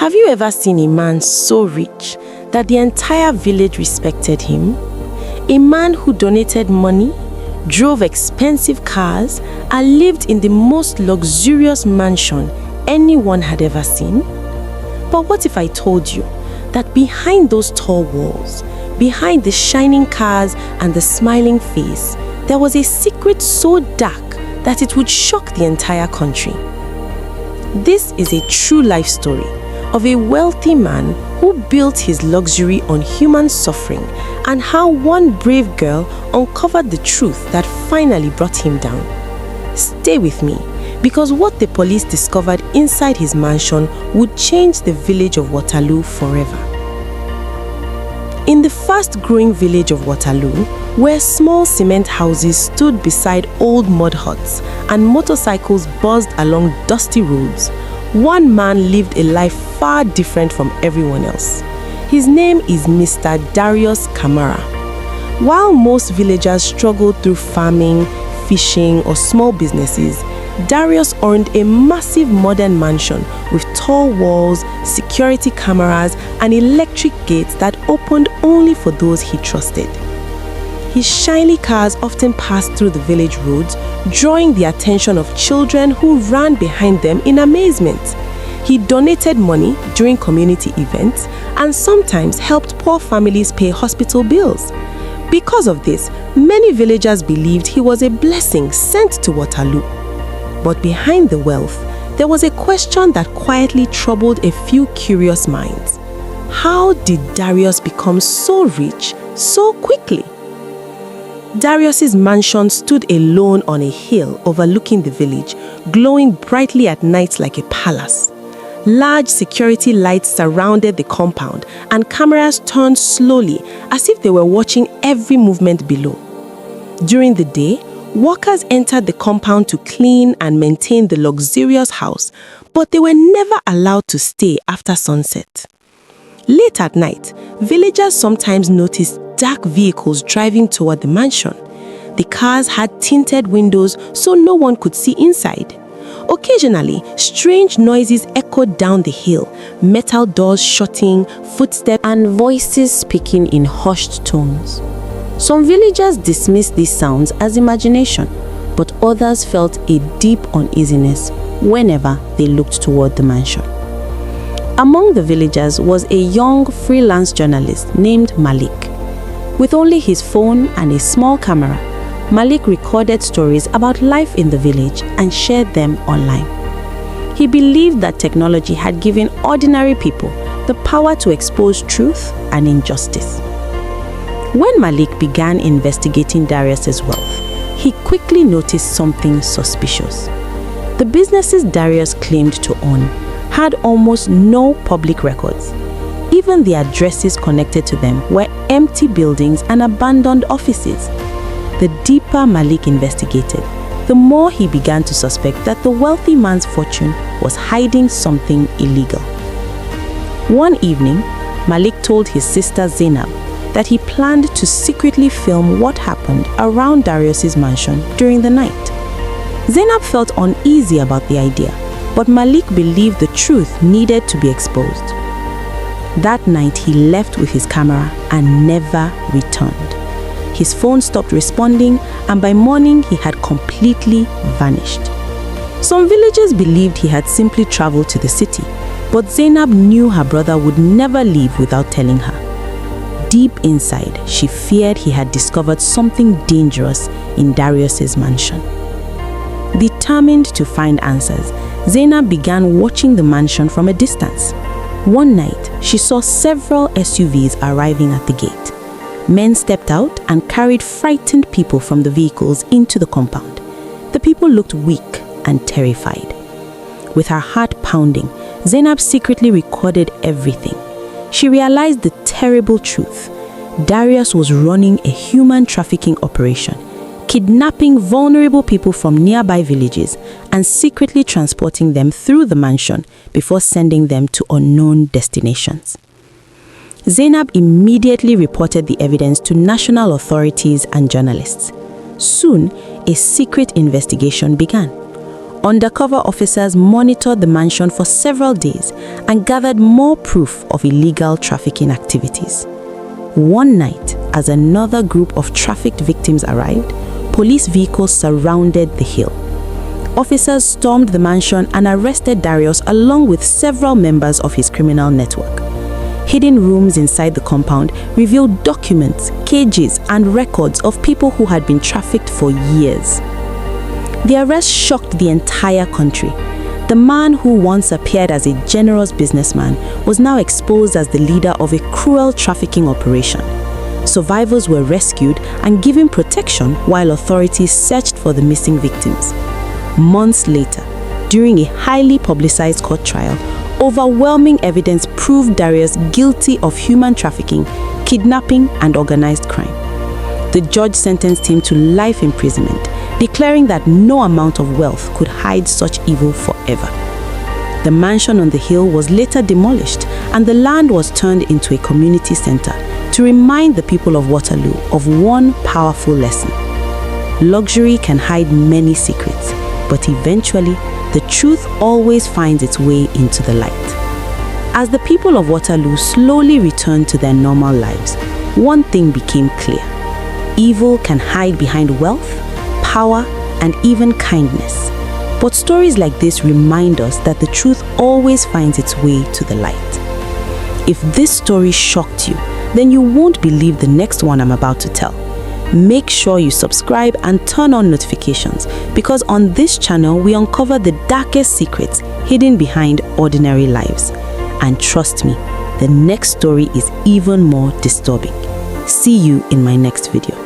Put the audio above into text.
Have you ever seen a man so rich that the entire village respected him? A man who donated money, drove expensive cars, and lived in the most luxurious mansion anyone had ever seen? But what if I told you that behind those tall walls, behind the shining cars and the smiling face, there was a secret so dark that it would shock the entire country? This is a true life story of a wealthy man who built his luxury on human suffering and how one brave girl uncovered the truth that finally brought him down. Stay with me, because what the police discovered inside his mansion would change the village of Waterloo forever. In the fast-growing village of Waterloo, where small cement houses stood beside old mud huts and motorcycles buzzed along dusty roads, one man lived a life far different from everyone else. His name is Mr. Darius Kamara. While most villagers struggled through farming, fishing, or small businesses, Darius owned a massive modern mansion with tall walls, security cameras, and electric gates that opened only for those he trusted. His shiny cars often passed through the village roads, drawing the attention of children who ran behind them in amazement. He donated money during community events and sometimes helped poor families pay hospital bills. Because of this, many villagers believed he was a blessing sent to Waterloo. But behind the wealth, there was a question that quietly troubled a few curious minds. How did Darius become so rich so quickly? Darius's mansion stood alone on a hill overlooking the village, glowing brightly at night like a palace. Large security lights surrounded the compound, and cameras turned slowly as if they were watching every movement below. During the day, workers entered the compound to clean and maintain the luxurious house, but they were never allowed to stay after sunset. Late at night, villagers sometimes noticed dark vehicles driving toward the mansion. The cars had tinted windows so no one could see inside. Occasionally, strange noises echoed down the hill, metal doors shutting, footsteps, and voices speaking in hushed tones. Some villagers dismissed these sounds as imagination, but others felt a deep uneasiness whenever they looked toward the mansion. Among the villagers was a young freelance journalist named Malik. With only his phone and a small camera, Malik recorded stories about life in the village and shared them online. He believed that technology had given ordinary people the power to expose truth and injustice. When Malik began investigating Darius's wealth, he quickly noticed something suspicious. The businesses Darius claimed to own had almost no public records. Even the addresses connected to them were empty buildings and abandoned offices. The deeper Malik investigated, the more he began to suspect that the wealthy man's fortune was hiding something illegal. One evening, Malik told his sister Zainab that he planned to secretly film what happened around Darius's mansion during the night. Zainab felt uneasy about the idea, but Malik believed the truth needed to be exposed. That night, he left with his camera and never returned. His phone stopped responding, and by morning, he had completely vanished. Some villagers believed he had simply traveled to the city, but Zainab knew her brother would never leave without telling her. Deep inside, she feared he had discovered something dangerous in Darius's mansion. Determined to find answers, Zainab began watching the mansion from a distance. One night, she saw several SUVs arriving at the gate. Men stepped out and carried frightened people from the vehicles into the compound. The people looked weak and terrified. With her heart pounding, Zainab secretly recorded everything. She realized the terrible truth. Darius was running a human trafficking operation, kidnapping vulnerable people from nearby villages and secretly transporting them through the mansion before sending them to unknown destinations. Zainab immediately reported the evidence to national authorities and journalists. Soon, a secret investigation began. Undercover officers monitored the mansion for several days and gathered more proof of illegal trafficking activities. One night, as another group of trafficked victims arrived, police vehicles surrounded the hill. Officers stormed the mansion and arrested Darius along with several members of his criminal network. Hidden rooms inside the compound revealed documents, cages, and records of people who had been trafficked for years. The arrest shocked the entire country. The man who once appeared as a generous businessman was now exposed as the leader of a cruel trafficking operation. Survivors were rescued and given protection while authorities searched for the missing victims. Months later, during a highly publicized court trial, overwhelming evidence proved Darius guilty of human trafficking, kidnapping, and organized crime. The judge sentenced him to life imprisonment, declaring that no amount of wealth could hide such evil forever. The mansion on the hill was later demolished, and the land was turned into a community center to remind the people of Waterloo of one powerful lesson. Luxury can hide many secrets, but eventually, the truth always finds its way into the light. As the people of Waterloo slowly returned to their normal lives, one thing became clear. Evil can hide behind wealth, power, and even kindness. But stories like this remind us that the truth always finds its way to the light. If this story shocked you, then you won't believe the next one I'm about to tell. Make sure you subscribe and turn on notifications, because on this channel we uncover the darkest secrets hidden behind ordinary lives. And trust me, the next story is even more disturbing. See you in my next video.